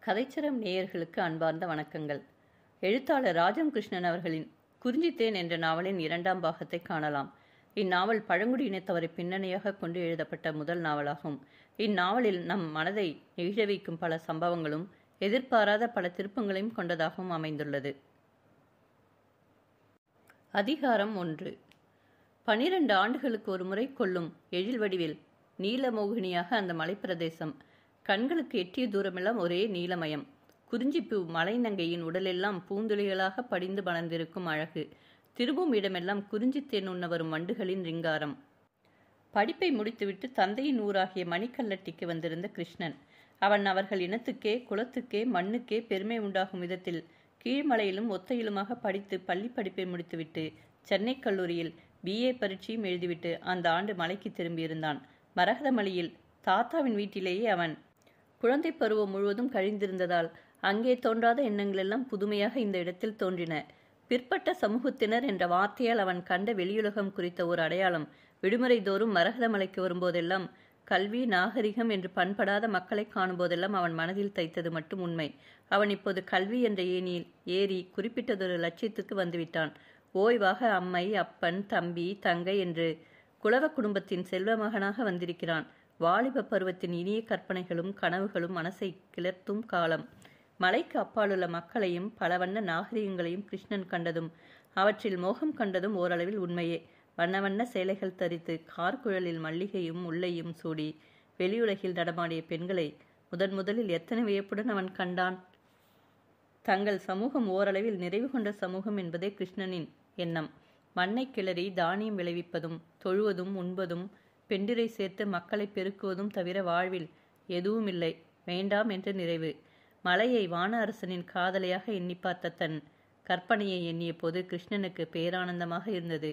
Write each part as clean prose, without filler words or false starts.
கதைச்சரம் நேயர்களுக்கு அன்பார்ந்த வணக்கங்கள். எழுத்தாளர் ராஜம் கிருஷ்ணன் அவர்களின் குறிஞ்சித்தேன் என்ற நாவலின் 2ஆம் பாகத்தை காணலாம். இந்நாவல் பழங்குடி இனத்தவரை பின்னணியாக கொண்டு எழுதப்பட்ட முதல் நாவலாகும். இந்நாவலில் நம் மனதை நெகிழ வைக்கும் பல சம்பவங்களும் எதிர்பாராத பல திருப்பங்களையும் கொண்டதாகவும் அமைந்துள்ளது. அதிகாரம் 1. 12 ஆண்டுகளுக்கு ஒரு முறை கொள்ளும் எழில் வடிவில் நீலமோகினியாக அந்த மலைப்பிரதேசம். கண்களுக்கு எட்டிய தூரமெல்லாம் ஒரே நீலமயம். குறிஞ்சிப்பூ மலைநங்கையின் உடலெல்லாம் பூந்துளிகளாக படிந்து மலர்ந்திருக்கும் அழகு. திரும்பும் இடமெல்லாம் குறிஞ்சித்தேன் உண்ண வரும் வண்டுகளின் ரிங்காரம். படிப்பை முடித்துவிட்டு தந்தையின் ஊராகிய மணிக்கல்லட்டிக்கு வந்திருந்த கிருஷ்ணன். அவன் அவர்கள் இனத்துக்கே குலத்துக்கே மண்ணுக்கே பெருமை உண்டாகும் விதத்தில் கீழ்மலையிலும் ஒத்தையிலுமாக படித்து பள்ளி படிப்பை முடித்துவிட்டு சென்னை கல்லூரியில் BA பரீட்சையும் எழுதிவிட்டு அந்த ஆண்டு மலைக்கு திரும்பியிருந்தான். மரகதமலையில் தாத்தாவின் வீட்டிலேயே அவன் குழந்தை பருவம் முழுவதும் கழிந்திருந்ததால் அங்கே தோன்றாத எண்ணங்களெல்லாம் புதுமையாக இந்த இடத்தில் தோன்றின. பிற்பட்ட சமூகத்தினர் என்ற வார்த்தையால் அவன் கண்ட வெளியுலகம் குறித்த ஒரு அடையாளம் விடுமுறை தோறும் மரகதமலைக்கு வரும்போதெல்லாம் கல்வி நாகரிகம் என்று பண்படாத மக்களை காணும்போதெல்லாம் அவன் மனதில் தைத்தது மட்டும் உண்மை. அவன் இப்போது கல்வி என்ற ஏணியில் ஏறி குறிப்பிட்டதொரு லட்சியத்துக்கு வந்துவிட்டான். ஓய்வாக அம்மை அப்பன் தம்பி தங்கை என்று குலவ குடும்பத்தின் செல்வ மகனாக வந்திருக்கிறான். வாலிப பருவத்தின் இனிய கற்பனைகளும் கனவுகளும் மனசை கிளர்த்தும் காலம். மலைக்கு அப்பாலுள்ள மக்களையும் பல வண்ண நாகரிகங்களையும் கிருஷ்ணன் கண்டதும் அவற்றில் மோகம் கண்டதும் ஓரளவில் உண்மையே. வண்ண வண்ண சேலைகள் தரித்து கார்குழலில் மல்லிகையும் முல்லையும் சூடி வெளியுலகில் நடமாடிய பெண்களை முதலில் எத்தனை வியப்புடன் அவன் கண்டான். தங்கள் சமூகம் ஓரளவில் நிறைவு கொண்ட சமூகம் என்பதே கிருஷ்ணனின் எண்ணம். மண்ணை கிளறி தானியம் விளைவிப்பதும் தொழுவதும் உண்பதும் பெண்டிரை சேர்த்து மக்களை பெருக்குவதும் தவிர வாழ்வில் எதுவும் இல்லை, வேண்டாம் என்ற நிறைவு. மலையை வான அரசனின் காதலையாக எண்ணி பார்த்த தன் கற்பனையை எண்ணிய போது கிருஷ்ணனுக்கு பேரானந்தமாக இருந்தது.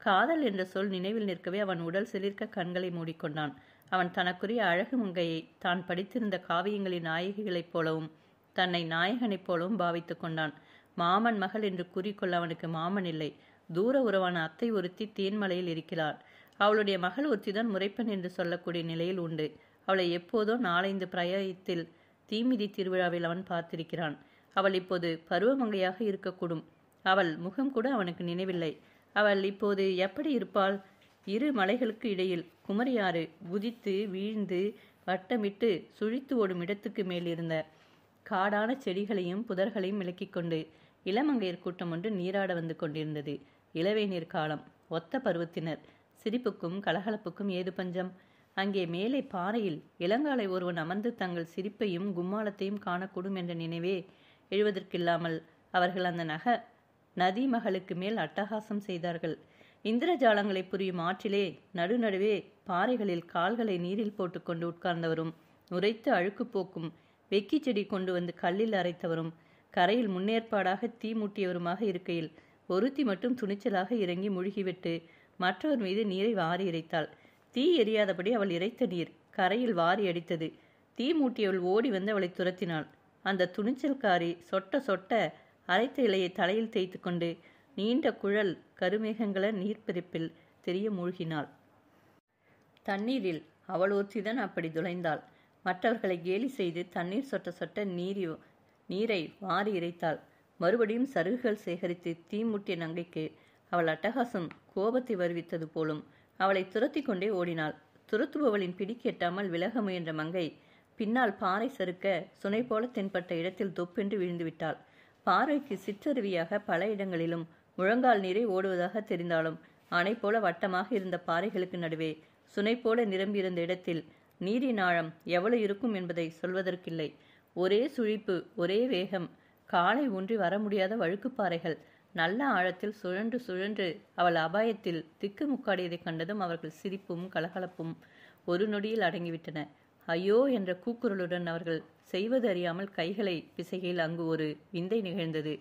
காதல் என்ற சொல் நினைவில் நிற்கவே அவன் உடல் சிலிர்க்க கண்களை மூடிக்கொண்டான். அவன் தனக்குரிய அழகு மங்கையை தான் படித்திருந்த காவியங்களின் நாயகிகளைப் போலவும் தன்னை நாயகனைப் போலவும் பாவித்து கொண்டான். மாமன் மகள் என்று கூறிக்கொள்ள அவனுக்கு மாமன் இல்லை. தூர உறவான அத்தை ஒருத்தி தேன்மலையில் இருக்கிறாள். அவளுடைய மகள் ஒருத்திதான் முறைப்பெண் என்று சொல்லக்கூடிய நிலையில் உண்டு. அவளை எப்போதோ 4-5 பிரயாயத்தில் தீமிதி திருவிழாவில் அவன் பார்த்திருக்கிறான். அவள் இப்போது பருவமங்கையாக இருக்கக்கூடும். அவள் முகம் கூட அவனுக்கு நினைவில்லை. அவள் இப்போது எப்படி இருப்பாள்? 2 மலைகளுக்கு இடையில் குமரியாறு குதித்து வீழ்ந்து வட்டமிட்டு சுழித்து ஓடும் இடத்துக்கு மேல் இருந்த காடான செடிகளையும் புதர்களையும் விலக்கிக் கொண்டு இளமங்கையர் கூட்டம் ஒன்று நீராட வந்து கொண்டிருந்தது. இளவேநீர் காலம். ஒத்த பருவத்தினர். சிரிப்புக்கும் கலகலப்புக்கும் ஏது பஞ்சம்? அங்கே மேலே பாறையில் இளங்காலை ஒருவன் அமர்ந்து தங்கள் சிரிப்பையும் கும்மாளத்தையும் காணக்கூடும் என்ற நினைவே எழுவதற்கில்லாமல் அவர்கள் அந்த நதி மகளுக்கு மேல் அட்டகாசம் செய்தார்கள். இந்திரஜாலங்களை புரியும் ஆற்றிலே நடுநடுவே பாறைகளில் கால்களை நீரில் போட்டுக்கொண்டு உட்கார்ந்தவரும் நுரைத்து அழுக்கு போக்கும் வெக்கி செடி கொண்டு வந்து கல்லில் அரைத்தவரும் கரையில் முன்னேற்பாடாக தீ மூட்டியவருமாக இருக்கையில் ஒருத்தி மட்டும் துணிச்சலாக இறங்கி முழுகிவிட்டு மற்றவர் மீது நீரை வாரி இறைத்தாள். தீ எரியாதபடி அவள் இறைத்த நீர் கரையில் வாரி அடித்தது. தீ மூட்டியவள் ஓடி வந்து அவளை துரத்தினாள். அந்த துணிச்சல்காரி சொட்ட சொட்ட அரைத்த இலையை தலையில் தேய்த்து கொண்டு நீண்ட குழல் கருமேகங்கள நீர்ப்பிரிப்பில் தெரிய மூழ்கினாள். தண்ணீரில் அவள் ஒருத்திதான் அப்படி துளைந்தாள். மற்றவர்களை கேலி செய்து தண்ணீர் சொட்ட சொட்ட நீரை வாரி இறைத்தாள். மறுபடியும் சருகுகள் சேகரித்து தீ மூட்டிய நங்கைக்கு அவள் அட்டகாசம் கோபத்தை வருவித்தது போலும். அவளை துரத்தி கொண்டே ஓடினாள். துரத்துபவளின் பிடிக்கு எட்டாமல் விலக முயன்ற மங்கை பின்னால் பாறை சறுக்க சுனை போல தென்பட்ட இடத்தில் தொப்பென்று விழுந்துவிட்டாள். பார்வைக்கு சிற்றருவியாக பல இடங்களிலும் முழங்கால் நீரை ஓடுவதாக தெரிந்தாலும் அணை போல வட்டமாக இருந்த பாறைகளுக்கு நடுவே சுனை போல நிரம்பியிருந்த இடத்தில் நீரின் ஆழம் எவ்வளவு இருக்கும் என்பதை சொல்வதற்கில்லை. ஒரே சுழிப்பு, ஒரே வேகம். காலை ஊன்றி வர முடியாத வழுக்குப்பாறைகள் நல்ல ஆழத்தில் சுழன்று சுழன்று அவள் அபாயத்தில் திக்கு முக்காடியதை கண்டதும் அவர்கள் சிரிப்பும் கலகலப்பும் ஒரு நொடியில் அடங்கிவிட்டன. ஐயோ என்ற கூக்குரலுடன் அவர்கள் செய்வது அறியாமல் கைகளை பிசைகையில் அங்கு ஒரு விந்தை நிகழ்ந்தது.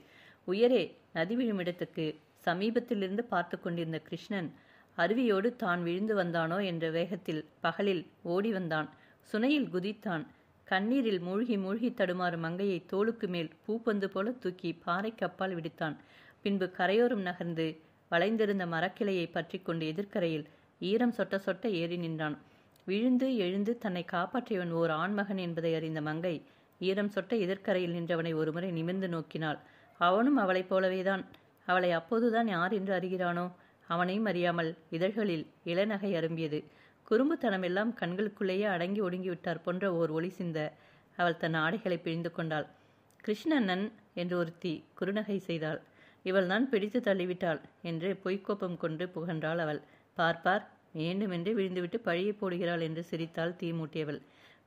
உயரே நதி விழுமிடத்துக்கு சமீபத்திலிருந்து பார்த்து கொண்டிருந்த கிருஷ்ணன் அருவியோடு தான் விழுந்து வந்தானோ என்ற வேகத்தில் பகலில் ஓடி வந்தான். சுனையில் குதித்தான். கண்ணீரில் மூழ்கி மூழ்கி தடுமாறும் மங்கையை தோளுக்கு மேல் பூப்பந்து போல தூக்கி பாறைக்கு அப்பால் விடுத்தான். பின்பு கரையோரம் நகர்ந்து வளைந்திருந்த மரக்கிளையை பற்றி கொண்டு எதிர்க்கரையில் ஈரம் சொட்ட சொட்ட ஏறி நின்றான். விழுந்து எழுந்து தன்னை காப்பாற்றியவன் ஓர் ஆண்மகன் என்பதை அறிந்த மங்கை ஈரம் சொட்ட எதிர்க்கரையில் நின்றவனை ஒருமுறை நிமிர்ந்து நோக்கினாள். அவனும் அவளைப் போலவேதான். அவளை அப்போதுதான் யார் என்று அறிகிறானோ? அவனையும் அறியாமல் இதழ்களில் இளநகை அரும்பியது. குறும்புத்தனமெல்லாம் கண்களுக்குள்ளேயே அடங்கி ஒடுங்கிவிட்டார் போன்ற ஓர் ஒளி சிந்த அவள் தன் ஆடைகளை பிழிந்து கொண்டாள். கிருஷ்ணண்ணன் என்று ஒருத்தி குறுநகை செய்தாள். இவள் தான் பிடித்து தள்ளிவிட்டாள் என்று பொய்க்கோப்பம் கொண்டு புகன்றாள் அவள். பார்ப்பார், வேண்டுமென்று விழுந்துவிட்டு பழியை போடுகிறாள் என்று சிரித்தாள் தீமூட்டியவள்.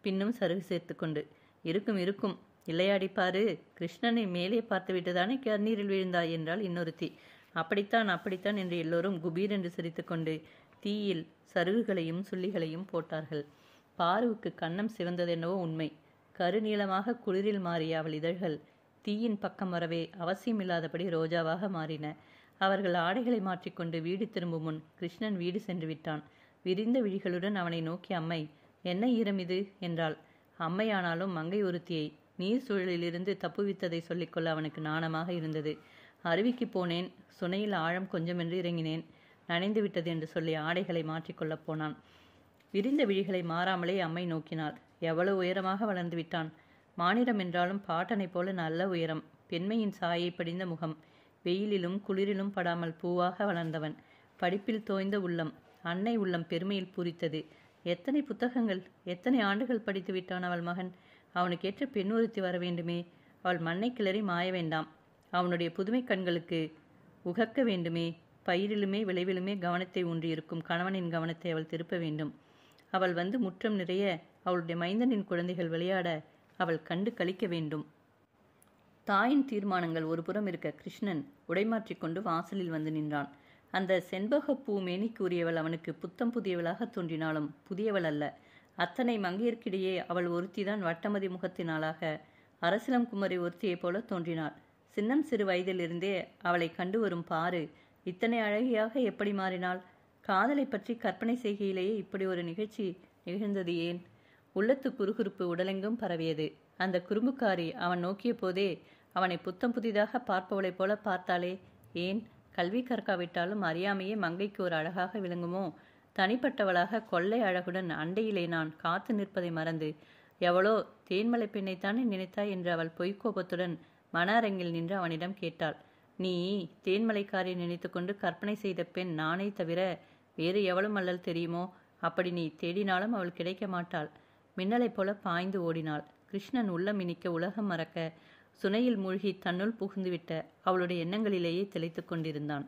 பின்னும் சருகு சேர்த்து கொண்டு, இருக்கும் இருக்கும், இல்லையாடிப்பாரு, கிருஷ்ணனை மேலே பார்த்துவிட்டுதானே கண்ணீரில் விழுந்தாய் என்றாள் இன்னொருத்தி. அப்படித்தான் அப்படித்தான் என்று எல்லோரும் குபீர் என்று சிரித்து கொண்டு தீயில் சருகுகளையும் சுள்ளிகளையும் போட்டார்கள். பாருவுக்கு கன்னம் சிவந்ததென்னவோ உண்மை. கருநீளமாக குளிரில் மாறிய அவள் இதழ்கள் தீயின் பக்கம் வரவே அவசியமில்லாதபடி ரோஜாவாக மாறின. அவர்கள் ஆடைகளை மாற்றிக்கொண்டு வீடு திரும்பும் முன் கிருஷ்ணன் வீடு சென்று விட்டான். விரிந்த விழிகளுடன் அவனை நோக்கி, அம்மை, என்ன ஈரம் இது என்றாள். அம்மையானாலும் மங்கை ஒருத்தியை நீர் சூழலிலிருந்து தப்புவித்ததை சொல்லிக்கொள்ள அவனுக்கு நாணமாக இருந்தது. அருவிக்கு போனேன், சுனையில் ஆழம் கொஞ்சமென்று இறங்கினேன், நனைந்து விட்டது என்று சொல்லி ஆடைகளை மாற்றிக்கொள்ளப் போனான். விரிந்த விழிகளை மாறாமலே அம்மை நோக்கினாள். எவ்வளவு உயரமாக வளர்ந்து விட்டான்! மானிடம் என்றாலும் பாட்டனைப் போல நல்ல உயரம், பெண்மையின் சாயை படிந்த முகம், வெயிலிலும் குளிரிலும் படாமல் பூவாக வளர்ந்தவன், படிப்பில் தோய்ந்த உள்ளம், அன்னை உள்ளம் பெருமையில் பூரித்தது. எத்தனை புத்தகங்கள், எத்தனை ஆண்டுகள் படித்து விட்டான் அவள் மகன்! அவனுக்கேற்ற பெண் ஒருத்தி வர வேண்டுமே. அவள் மண்ணை கிளறி மாய வேண்டாம். அவனுடைய புதுமை கண்களுக்கு உகக்க வேண்டுமே. பயிரிலுமே விளைவிலுமே கவனத்தை ஊன்றியிருக்கும் கணவனின் கவனத்தை அவள் திருப்ப வேண்டும். அவள் வந்து முற்றம் நிறைய அவளுடைய மைந்தனின் குழந்தைகள் விளையாட அவள் கண்டு கழிக்க வேண்டும். தாயின் தீர்மானங்கள் ஒரு புறம் இருக்க கிருஷ்ணன் உடைமாற்றிக்கொண்டு வாசலில் வந்து நின்றான். அந்த செண்பகப்பூ மேனிக்கு உரியவள் அவனுக்கு புத்தம் புதியவளாக தோன்றினாலும் புதியவள் அல்ல. அத்தனை மங்கையர்க்கிடையே அவள் ஒருத்திதான் வட்டமதி முகத்தினாளாக அரசிலம் குமரி ஒருத்தியைப் போல தோன்றினாள். சின்னம் சிறு வயதிலிருந்தே அவளை கண்டு வரும் பாரு இத்தனை அழகியாக எப்படி மாறினாள்? காதலை பற்றி கற்பனை செய்கையிலேயே இப்படி ஒரு நிகழ்ச்சி நிகழ்ந்தது ஏன்? உள்ளத்து குறுகுறுப்பு உடலெங்கும் பரவியது. அந்த குறும்புக்காரி அவன் நோக்கிய போதே அவனை புத்தம் புதிதாக பார்ப்பவளைப் போல பார்த்தாளே ஏன்? கல்வி கற்காவிட்டாலும் அறியாமையே மங்கைக்கு ஒரு அழகாக விளங்குமோ? தனிப்பட்டவளாக கொள்ளை அழகுடன் அண்டையிலே நான் காத்து நிற்பதை மறந்து எவளோ தேன்மலை பெண்ணைத்தானே நினைத்தாய் என்று அவள் பொய்க்கோபத்துடன் மன அரங்கில் நின்று அவனிடம் கேட்டாள். நீ தேன்மலைக்காரை நினைத்து கொண்டு கற்பனை செய்த பெண் நானே தவிர வேறு எவளும் அல்லல் தெரியுமோ? அப்படி நீ தேடினாலும் அவள் கிடைக்க மாட்டாள். மின்னலைப் போல பாய்ந்து ஓடினாள். கிருஷ்ணன் உள்ளம் இனிக்க உலகம் மறக்க சுனையில் மூழ்கி தன்னுள் புகுந்துவிட்ட அவளுடைய எண்ணங்களிலேயே திளைத்து கொண்டிருந்தான்.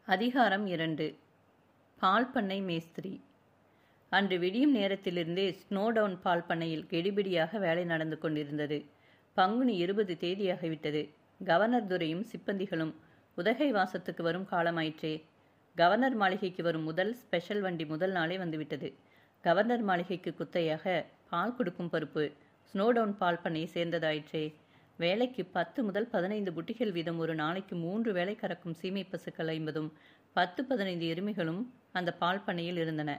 அதிகாரம் 2. பால் பண்ணை மேஸ்திரி. அன்று விடியும் நேரத்திலிருந்தே ஸ்னோடவுன் பால் பண்ணையில் கெடிபிடியாக வேலை நடந்து கொண்டிருந்தது. பங்குனி 20 தேதியாகிவிட்டது. கவர்னர் துரையும் சிப்பந்திகளும் உதகை வாசத்துக்கு வரும் காலமாயிற்றே. கவர்னர் மாளிகைக்கு வரும் முதல் ஸ்பெஷல் வண்டி முதல் நாளே வந்துவிட்டது. கவர்னர் மாளிகைக்கு குத்தையாக பால் கொடுக்கும் பொறுப்பு ஸ்னோடவுன் பால் பண்ணையை சேர்ந்ததாயிற்றே. வேலைக்கு 10 முதல் 15 புட்டிகள் வீதம் ஒரு நாளைக்கு 3 வேளை கறக்கும் சீமை பசுக்கள் 50ம் 10-15 எருமைகளும் அந்த பால் பண்ணையில் இருந்தன.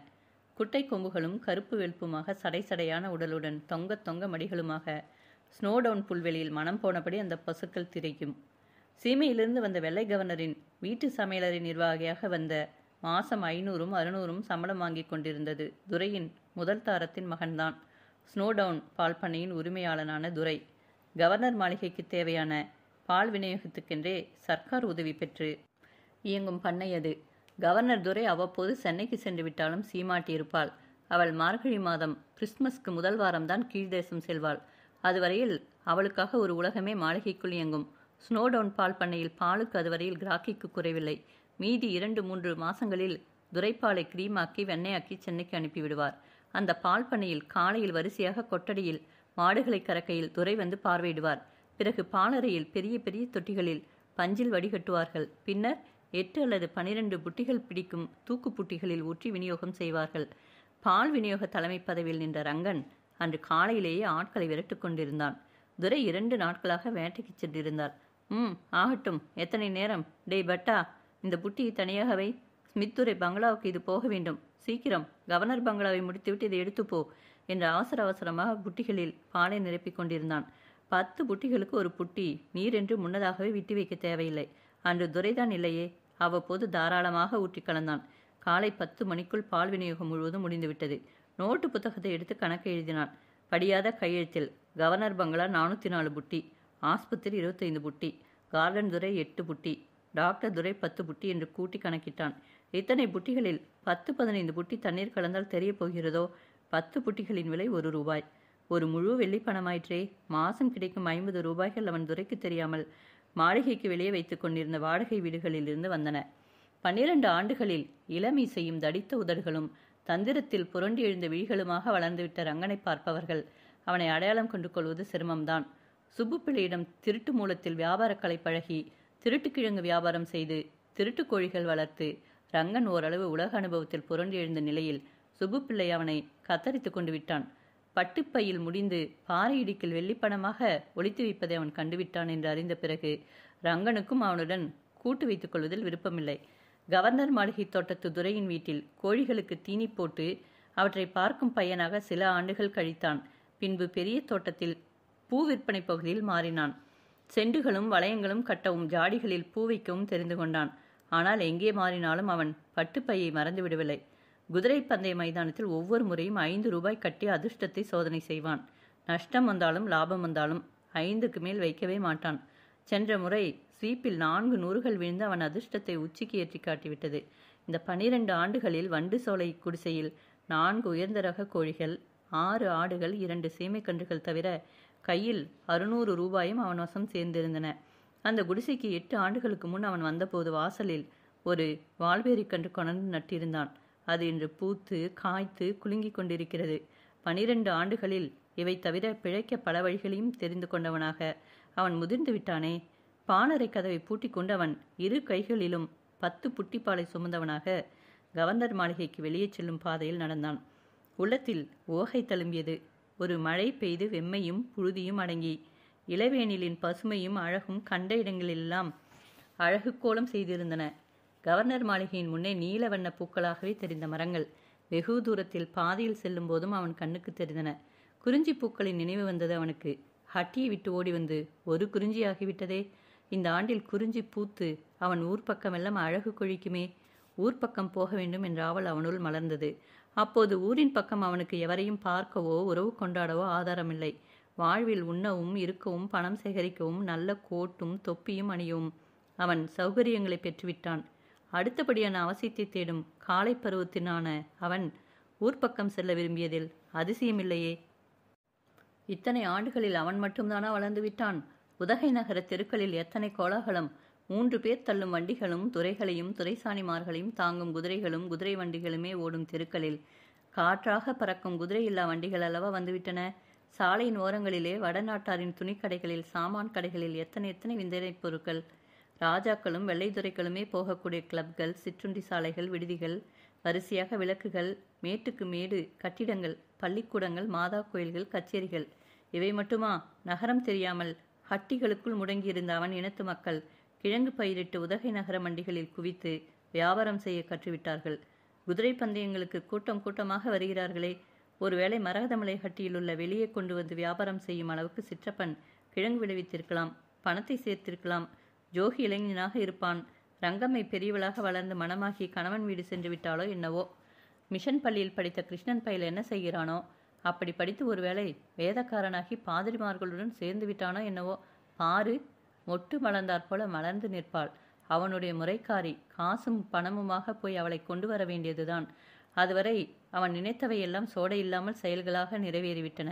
குட்டை கொம்புகளும் கருப்பு வெளுப்புமாக சடை சடையான உடலுடன் தொங்க தொங்க மடிகளுமாக ஸ்னோடவுன் புல்வெளியில் மனம் போனபடி அந்த பசுக்கள் திரைக்கும். சீமையிலிருந்து வந்த வெள்ளை கவர்னரின் வீட்டு சமையலறை நிர்வாகியாக வந்த மாசம் 500ம் 600ம் சம்பளம் வாங்கி கொண்டிருந்தது துரையின் முதல் தாரத்தின் மகன்தான். ஸ்னோடவுன் பால் பண்ணையின் உரிமையாளனான துரை கவர்னர் மாளிகைக்கு தேவையான பால் விநியோகத்துக்கென்றே சர்க்கார் உதவி பெற்று இயங்கும் பண்ணை அது. கவர்னர் துரை அவ்வப்போது சென்னைக்கு சென்று விட்டாலும் சீமாட்டியிருப்பாள். அவள் மார்கழி மாதம் கிறிஸ்துமஸ்க்கு முதல் வாரம்தான் கீழ்தேசம் செல்வாள். அதுவரையில் அவளுக்காக ஒரு உலகமே மாளிகைக்குள் இயங்கும். ஸ்னோடவுன் பால் பண்ணையில் பாலுக்கு அதுவரையில் கிராக்கிக்கு குறைவில்லை. மீதி 2-3 மாசங்களில் துரைப்பாலை கிரீமாக்கி வெண்ணையாக்கி சென்னைக்கு அனுப்பிவிடுவார். அந்த பால் பண்ணையில் காலையில் வரிசையாக கொட்டடியில் மாடுகளை கறக்கையில் துரை வந்து பார்வையிடுவார். பிறகு பாலறையில் பெரிய பெரிய தொட்டிகளில் பஞ்சில் வடிகட்டுவார்கள். பின்னர் 8 அல்லது 12 புட்டிகள் பிடிக்கும் தூக்கு புட்டிகளில் ஊற்றி விநியோகம் செய்வார்கள். பால் விநியோக தலைமை பதவியில் நின்ற ரங்கன் அன்று காலையிலேயே ஆட்களை விரட்டு கொண்டிருந்தான். துரை 2 நாட்களாக வேட்டைக்கு சென்றிருந்தார். ஆகட்டும், எத்தனை நேரம்? டேய் பட்டா, இந்த புட்டியை தனியாக வை. ஸ்மித்துரை பங்களாவுக்கு இது போக வேண்டும். சீக்கிரம் கவர்னர் பங்களாவை முடித்துவிட்டு இதை எடுத்துப்போ என்று அவசர அவசரமாக புட்டிகளில் பாலை நிரப்பிக் கொண்டிருந்தான். 10 புட்டிகளுக்கு ஒரு புட்டி நீர் என்று முன்னதாகவே விட்டு வைக்க தேவையில்லை. அன்று துரைதான் இல்லையே. அவ்வப்போது தாராளமாக ஊற்றி கலந்தான். காலை 10 மணிக்குள் பால் விநியோகம் முழுவதும் முடிந்துவிட்டது. நோட்டு புத்தகத்தை எடுத்து கணக்கு எழுதினான். படியாத கையெழுத்தில் கவர்னர் பங்களா 404 புட்டி, ஆஸ்பத்திரி 25 புட்டி, கார்டன் துரை 8 புட்டி, டாக்டர் துரை 10 புட்டி என்று கூட்டி கணக்கிட்டான். இத்தனை புட்டிகளில் 10-15 புட்டி தண்ணீர் கலந்தால் தெரிய போகிறதோ? 10 புட்டிகளின் விலை 1 ரூபாய். ஒரு முழு வெள்ளி பணமாயிற்றே. மாசம் கிடைக்கும் 50 ரூபாய்கள் அவன் துரைக்கு தெரியாமல் மாளிகைக்கு வெளியே வைத்துக் கொண்டிருந்த வாடகை வீடுகளிலிருந்து வந்தன. 12 ஆண்டுகளில் இளமீசையும் தடித்த உதடுகளும் தந்திரத்தில் புரண்டி எழுந்த விழிகளுமாக வளர்ந்துவிட்ட ரங்கனை பார்ப்பவர்கள் அவனை அடையாளம் கொண்டு கொள்வது சிரமம்தான். சுப்புப்பிள்ளையிடம் திருட்டு மூலத்தில் வியாபாரக்கலை பழகி திருட்டுக்கிழங்கு வியாபாரம் செய்து திருட்டு கோழிகள் வளர்த்து ரங்கன் ஓரளவு உலக அனுபவத்தில் புரண்டு எழுந்த நிலையில் சுப்புப்பிள்ளை அவனை கத்தரித்து கொண்டு விட்டான். பட்டுப்பையில் முடிந்து பாறை இடுக்கில் வெள்ளிப்பணமாக ஒளித்து வைப்பதை அவன் கண்டுவிட்டான் என்று அறிந்த பிறகு ரங்கனுக்கும் அவனுடன் கூட்டு வைத்துக் கொள்வதில் விருப்பமில்லை. கவர்னர் மாளிகை தோட்டத்து துரையின் வீட்டில் கோழிகளுக்கு தீனி போட்டு அவற்றை பார்க்கும் பையனாக சில ஆண்டுகள் கழித்தான். பின்பு பெரிய தோட்டத்தில் பூ விற்பனை பகுதியில் மாறினான். செண்டுகளும் வளையங்களும் கட்டவும் ஜாடிகளில் பூ வைக்கவும் தெரிந்து கொண்டான். ஆனால் எங்கே மாறினாலும் அவன் பட்டுப்பையை மறந்து விடவில்லை. குதிரை பந்தய மைதானத்தில் ஒவ்வொரு முறையும் 5 ரூபாய் கட்டி அதிர்ஷ்டத்தை சோதனை செய்வான். நஷ்டம் வந்தாலும் லாபம் வந்தாலும் 5க்கு மேல் வைக்கவே மாட்டான். சென்ற முறை ஸ்வீப்பில் 4 நூறுகள் விழுந்து அவன் அதிர்ஷ்டத்தை உச்சிக்கு ஏற்றி காட்டிவிட்டது. இந்த 12 ஆண்டுகளில் வண்டு சோலை குடிசையில் 4 உயர்ந்த ரக கோழிகள், 6 ஆடுகள், 2 சீமைக்கன்றுகள் தவிர கையில் 600 ரூபாயும் அவன் வசம் சேர்ந்திருந்தன. அந்த குடிசைக்கு 8 ஆண்டுகளுக்கு முன் அவன் வந்தபோது வாசலில் ஒரு வால்பேரி கன்று கொணர்ந்து நட்டிருந்தான். அது இன்று பூத்து காய்த்து குலுங்கி கொண்டிருக்கிறது. 12 ஆண்டுகளில் இவை தவிர பிழைக்க பல வழிகளையும் தெரிந்து கொண்டவனாக அவன் முதிர்ந்து விட்டானே. பானரை கதவை பூட்டி கொண்டு அவன் 2 கைகளிலும் 10 புட்டிப்பாலை சுமந்தவனாக கவர்னர் மாளிகைக்கு வெளியே செல்லும் பாதையில் நடந்தான். உள்ளத்தில் ஓகை தழும்பியது. ஒரு மழை பெய்து வெம்மையும் புழுதியும் அடங்கி இளவேனிலின் பசுமையும் அழகும் கண்ட இடங்களெல்லாம் அழகு கோலம் செய்திருந்தன. கவர்னர் மாளிகையின் முன்னே நீல வண்ண பூக்களாகவே தெரிந்த மரங்கள் வெகு தூரத்தில் பாதையில் செல்லும் போதும் அவன் கண்ணுக்கு தெரிந்தன. குறிஞ்சி பூக்களின் நினைவு வந்தது அவனுக்கு. ஹட்டியை விட்டு ஓடி வந்து ஒரு குறிஞ்சி ஆகிவிட்டதே. இந்த ஆண்டில் குறிஞ்சி பூத்து அவன் ஊர் பக்கமெல்லாம் அழகு கொழிக்குமே. ஊர் பக்கம் போக வேண்டும் என்ற ஆவல் அவனுள் மலர்ந்தது. அப்போது ஊரின் பக்கம் அவனுக்கு எவரையும் பார்க்கவோ உறவு கொண்டாடவோ ஆதாரமில்லை. வாழ்வில் உண்ணவும் இருக்கவும் பணம் சேகரிக்கவும் நல்ல கோட்டும் தொப்பியும் அணியவும் அவன் சௌகரியங்களை பெற்றுவிட்டான். அடுத்தபடியான அவசியத்தை தேடும் காலை பருவத்தினான அவன் ஊர்ப்பக்கம் செல்ல விரும்பியதில் அதிசயமில்லையே. இத்தனை ஆண்டுகளில் அவன் மட்டும்தானா வளர்ந்து விட்டான்? உதகை நகர தெருக்களில் எத்தனை கோலாகலம்! 3 பேர் தள்ளும் வண்டிகளும் துறைகளையும் துறைசாணிமார்களையும் தாங்கும் குதிரைகளும் குதிரை வண்டிகளுமே ஓடும் தெருக்களில் காற்றாக பறக்கும் குதிரை இல்லா வண்டிகள் அல்லவா வந்துவிட்டன. சாலையின் ஓரங்களிலே வடநாட்டாரின் துணிக்கடைகளில் சாமான் கடைகளில் எத்தனை விந்தனை பொருட்கள்! ராஜாக்களும் வெள்ளைத்துறைகளுமே போகக்கூடிய கிளப்கள், சிற்றுண்டி சாலைகள், விடுதிகள், வரிசையாக விளக்குகள், மேட்டுக்கு மேடு கட்டிடங்கள், பள்ளிக்கூடங்கள், மாதா கோயில்கள், கச்சேரிகள். இவை மட்டுமா? நகரம் தெரியாமல் ஹட்டிகளுக்குள் முடங்கியிருந்த அவன் இனத்து மக்கள் கிழங்கு பயிரிட்டு உதகை நகர மண்டிகளில் குவித்து வியாபாரம் செய்ய கற்றுவிட்டார்கள். குதிரை பந்தயங்களுக்கு கூட்டம் கூட்டமாக வருகிறார்களே. ஒருவேளை மரகதமலை ஹட்டியிலுள்ள வெளியே கொண்டு வந்து வியாபாரம் செய்யும் அளவுக்கு சிற்றப்பன் கிழங்கு விளைவித்திருக்கலாம், பணத்தை சேர்த்திருக்கலாம். ஜோகி இளைஞனாக இருப்பான். ரங்கம்மை பெரியவளாக வளர்ந்து மனமாகி கணவன் வீடு சென்று விட்டாளோ என்னவோ. மிஷன் பள்ளியில் படித்த கிருஷ்ணன் பையல் என்ன செய்கிறானோ? அப்படி படித்து ஒருவேளை வேதக்காரனாகி பாதிரிமார்களுடன் சேர்ந்து விட்டானோ என்னவோ. பாரு, மொட்டு மலர்ந்தாற் போல மலர்ந்து நிற்பாள் அவனுடைய முறைக்காரி. காசும் பணமுமாக போய் அவளை கொண்டு வர வேண்டியதுதான். அதுவரை அவன் நினைத்தவையெல்லாம் சோடை இல்லாமல் செயல்களாக நிறைவேறிவிட்டன.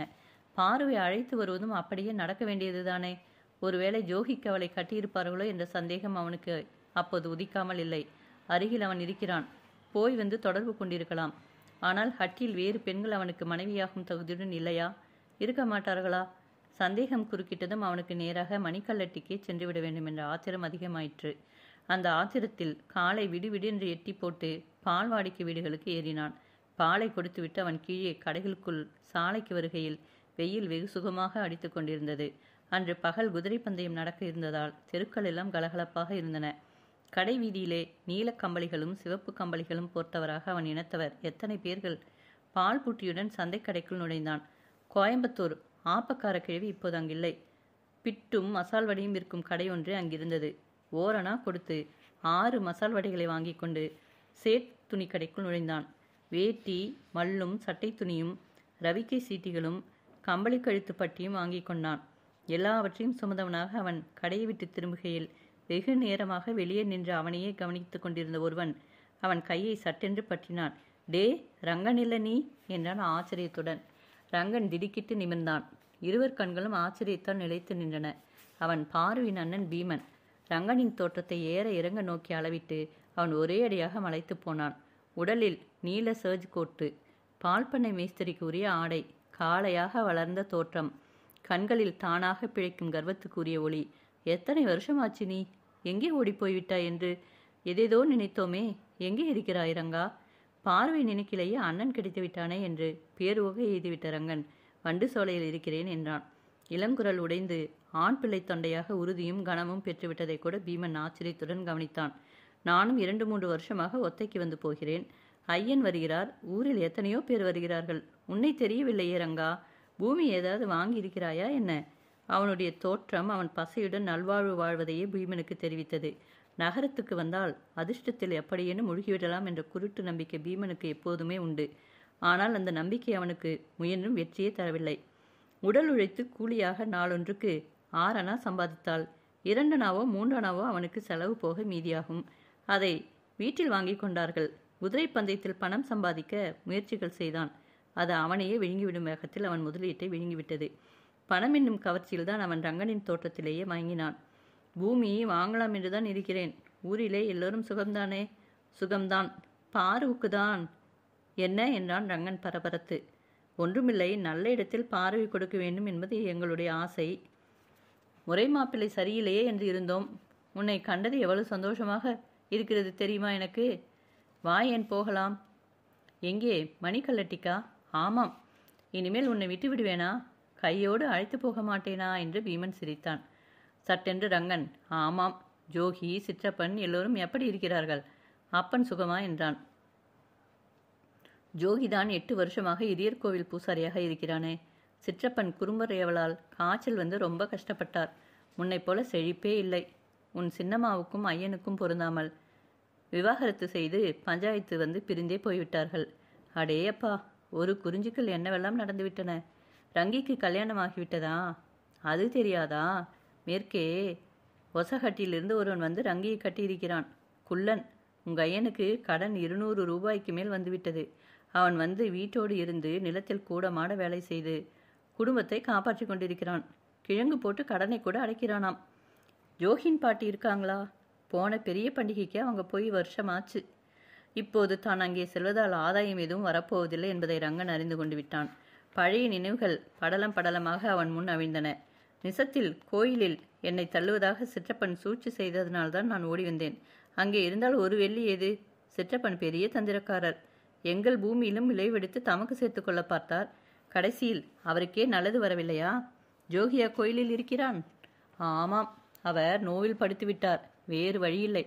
பாருவை அழைத்து வருவதும் அப்படியே நடக்க வேண்டியதுதானே. ஒருவேளை ஜோகிக்கு அவளை கட்டியிருப்பார்களோ என்ற சந்தேகம் அவனுக்கு அப்போது உதிக்காமல் இல்லை. அருகில் அவன் இருக்கிறான். போய் வந்து தொடர்பு கொண்டிருக்கலாம். ஆனால் ஹட்டில் வேறு பெண்கள் அவனுக்கு மனைவியாகும் தகுதியுடன் இல்லையா? இருக்க மாட்டார்களா? சந்தேகம் குறுக்கிட்டதும் அவனுக்கு நேராக மணிக்கல்லட்டிக்கே சென்றுவிட வேண்டும் என்ற ஆத்திரம் அதிகமாயிற்று. அந்த ஆத்திரத்தில் காலை விடுவிடென்று எட்டி போட்டு பால்வாடிக்கு வீடுகளுக்கு ஏறினான். பாலை கொடுத்துவிட்டு அவன் கீழே கடைகளுக்குள் சாலைக்கு வருகையில் வெயில் வெகு சுகமாக அடித்து கொண்டிருந்தது. அன்று பகல் குதிரை பந்தயம் நடக்க இருந்ததால் தெருக்கள் எல்லாம் கலகலப்பாக இருந்தன. கடை வீதியிலே நீல கம்பளிகளும் சிவப்பு கம்பளிகளும் போர்த்தவராக அவன் இனத்தவர் எத்தனை பேர்கள்! பால் புட்டியுடன் சந்தை கடைக்குள் நுழைந்தான். கோயம்புத்தூர் ஆப்பக்கார கிழவி இப்போது அங்கில்லை. பிட்டும் மசால் வடையும் விற்கும் கடை ஒன்று அங்கிருந்தது. ஓரணா கொடுத்து 6 மசால் வடைகளை வாங்கி கொண்டு சேட் துணி கடைக்குள் நுழைந்தான். வேட்டி மல்லும் சட்டை துணியும் ரவிக்கை சீட்டிகளும் கம்பளி கழுத்து பட்டியும் வாங்கி கொண்டான். எல்லாவற்றையும் சுமந்தவனாக அவன் கடையை விட்டு திரும்புகையில் வெகு நேரமாக வெளியே நின்று அவனையே கவனித்துக் கொண்டிருந்த ஒருவன் அவன் கையை சட்டென்று பற்றினான். டே, ரங்கன் இல்ல நீ என்றான் ஆச்சரியத்துடன். ரங்கன் திடுக்கிட்டு நிமிர்ந்தான். இருவர் கண்களும் ஆச்சரியத்தால் நிலைத்து நின்றன. அவன் பார்வையின் அண்ணன் பீமன். ரங்கனின் தோற்றத்தை ஏற இறங்க நோக்கி அளவிட்டு அவன் ஒரே அடியாக மலைத்து போனான். உடலில் நீல சர்ஜ் கோட்டு, பால் பண்ணை மேஸ்திரிக்கு உரிய ஆடை, காளையாக வளர்ந்த தோற்றம், கண்களில் தானாக பிழைக்கும் கர்வத்துக்குரிய ஒளி. எத்தனை வருஷமாச்சு நீ? எங்கே ஓடிப்போய்விட்டாய் என்று எதேதோ நினைத்தோமே. எங்கே இருக்கிறாய் ரங்கா? பார்வை நினைக்கிலேயே அண்ணன் கிடைத்து விட்டானே என்று பேருவகை எய்துவிட்ட ரங்கன் வண்டு சோலையில் இருக்கிறேன் என்றான். இளங்குரல் உடைந்து ஆண் பிள்ளை தொண்டையாக உறுதியும் கனமும் பெற்றுவிட்டதை கூட பீமன் ஆச்சரியத்துடன் கவனித்தான். நானும் 2-3 வருஷமாக ஒத்தைக்கு வந்து போகிறேன். ஐயன் வருகிறார். ஊரில் எத்தனையோ பேர் வருகிறார்கள். உன்னை தெரியவில்லையே ரங்கா. பூமி ஏதாவது வாங்கி இருக்கிறாயா என்ன? அவனுடைய தோற்றம் அவன் பசையுடன் நல்வாழ்வு வாழ்வதையே பீமனுக்கு தெரிவித்தது. நகரத்துக்கு வந்தால் அதிர்ஷ்டத்தில் எப்படியேனும் முழுகிவிடலாம் என்ற குருட்டு நம்பிக்கை பீமனுக்கு எப்போதுமே உண்டு. ஆனால் அந்த நம்பிக்கை அவனுக்கு முயன்றும் வெற்றியே தரவில்லை. உடல் உழைத்து கூலியாக நாளொன்றுக்கு 6 அணா சம்பாதித்தால் 2 அணாவோ 3 அணாவோ அவனுக்கு செலவு போக மீதியாகும். அதை வீட்டில் வாங்கி கொண்டார்கள். குதிரை பந்தயத்தில் பணம் சம்பாதிக்க முயற்சிகள் செய்தான். அது அவனையே விழுங்கிவிடும் வேகத்தில் அவன் முதலீட்டை விழுங்கிவிட்டது. பணம் என்னும் கவர்ச்சியில்தான் அவன் ரங்கனின் தோற்றத்திலேயே மயங்கினான். பூமி வாங்கலாம் என்றுதான் இருக்கிறேன். ஊரிலே எல்லோரும் சுகம்தானே? சுகம்தான். பார்வுக்குதான் என்ன என்றான் ரங்கன் பரபரத்து. ஒன்றுமில்லை, நல்ல இடத்தில் பார்வை கொடுக்க வேண்டும் என்பது எங்களுடைய ஆசை. முறை மாப்பிள்ளை சரியில்லையே என்று இருந்தோம். உன்னை கண்டது எவ்வளவு சந்தோஷமாக இருக்கிறது தெரியுமா எனக்கு? வா, ஏன் போகலாம். எங்கே? மணிக்கல்லட்டிக்கா? ஆமாம். இனிமேல் உன்னை விட்டு விடுவேனா? கையோடு அழைத்து போக மாட்டேனா என்று பீமன் சிரித்தான். சட்டென்று ரங்கன், ஆமாம், ஜோகி, சிற்றப்பன் எல்லோரும் எப்படி இருக்கிறார்கள்? அப்பன் சுகமா என்றான். ஜோகிதான் 8 வருஷமாக இரியர் கோவில் பூசாரியாக இருக்கிறானே. சிற்றப்பன் குறும்பர் ஏவலால் காய்ச்சல் வந்து ரொம்ப கஷ்டப்பட்டார். உன்னை போல செழிப்பே இல்லை. உன் சின்னம்மாவுக்கும் ஐயனுக்கும் பொருந்தாமல் விவாகரத்து செய்து பஞ்சாயத்து வந்து பிரிந்தே போய்விட்டார்கள். அடேயப்பா, ஒரு குறிஞ்சிக்குள் என்னவெல்லாம் நடந்துவிட்டன. ரங்கிக்கு கல்யாணமாகிவிட்டதா? அது தெரியாதா? மேற்கே ஒசகட்டியிலிருந்து ஒருவன் வந்து ரங்கியை கட்டியிருக்கிறான். குள்ளன். உங்க ஐயனுக்கு கடன் 200 ரூபாய்க்கு மேல் வந்துவிட்டது. அவன் வந்து வீட்டோடு இருந்து நிலத்தில் கூடமாட வேலை செய்து குடும்பத்தை காப்பாற்றி கொண்டிருக்கிறான். கிழங்கு போட்டு கடனை கூட அடைக்கிறானாம். ஜோகின் பாட்டி இருக்காங்களா? போன பெரிய பண்டிகைக்கு அவங்க போய் வருஷமாச்சு. இப்போது தான் அங்கே செல்வதால் ஆதாயம் எதுவும் வரப்போவதில்லை என்பதை ரங்கன் அறிந்து கொண்டு விட்டான். பழைய நினைவுகள் படலம் படலமாக அவன் முன் அவிழ்ந்தன. நிசத்தில் கோயிலில் என்னை தள்ளுவதாக சிற்றப்பன் சூழ்ச்சி செய்ததனால்தான் நான் ஓடி வந்தேன். அங்கே இருந்தால் ஒரு வெள்ளி ஏது? சிற்றப்பன் பெரிய தந்திரக்காரர். எங்கள் பூமியிலும் விளைவெடுத்து தமக்கு சேர்த்து கொள்ள பார்த்தார். கடைசியில் அவருக்கே நல்லது வரவில்லையா? ஜோகியா கோயிலில் இருக்கிறான்? ஆமாம், அவர் நோவில் படுத்துவிட்டார். வேறு வழியில்லை.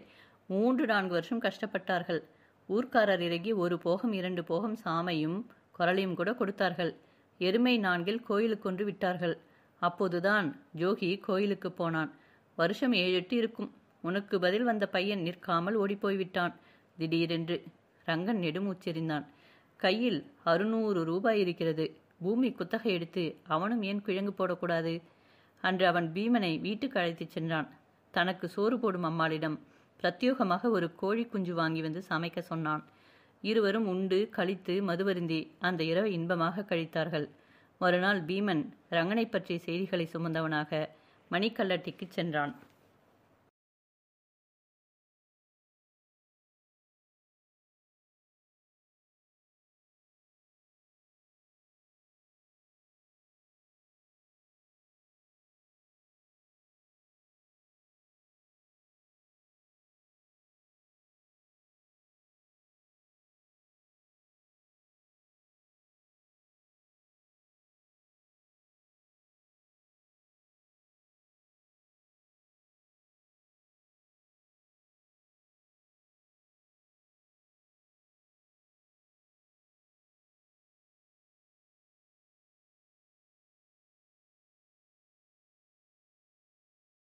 3-4 வருஷம் கஷ்டப்பட்டார்கள். ஊர்க்காரர் இறங்கி 1 போகம் 2 போகம் சாமையும் குரலையும் கூட கொடுத்தார்கள். எருமை 4 கோயிலுக்கொன்று விட்டார்கள். அப்போதுதான் ஜோகி கோயிலுக்கு போனான். வருஷம் 7-8 இருக்கும். உனக்கு பதில் வந்த பையன் நிற்காமல் ஓடிப்போய்விட்டான் திடீரென்று. ரங்கன் நெடுமூச்செறிந்தான். கையில் 600 ரூபாய் இருக்கிறது. பூமி குத்தகை எடுத்து அவனும் ஏன் கிழங்கு போடக்கூடாது? அன்று அவன் பீமனை வீட்டுக்கு அழைத்துச் சென்றான். தனக்கு சோறு போடும் அம்மாளிடம் பிரத்யோகமாக ஒரு கோழி குஞ்சு வாங்கி வந்து சமைக்க சொன்னான். இருவரும் உண்டு கழித்து மதுவருந்தி அந்த இரவை இன்பமாக கழித்தார்கள். மறுநாள் பீமன் ரங்கனை பற்றிய செய்திகளை சுமந்தவனாக மணிக்கல்லட்டிக்கு சென்றான்.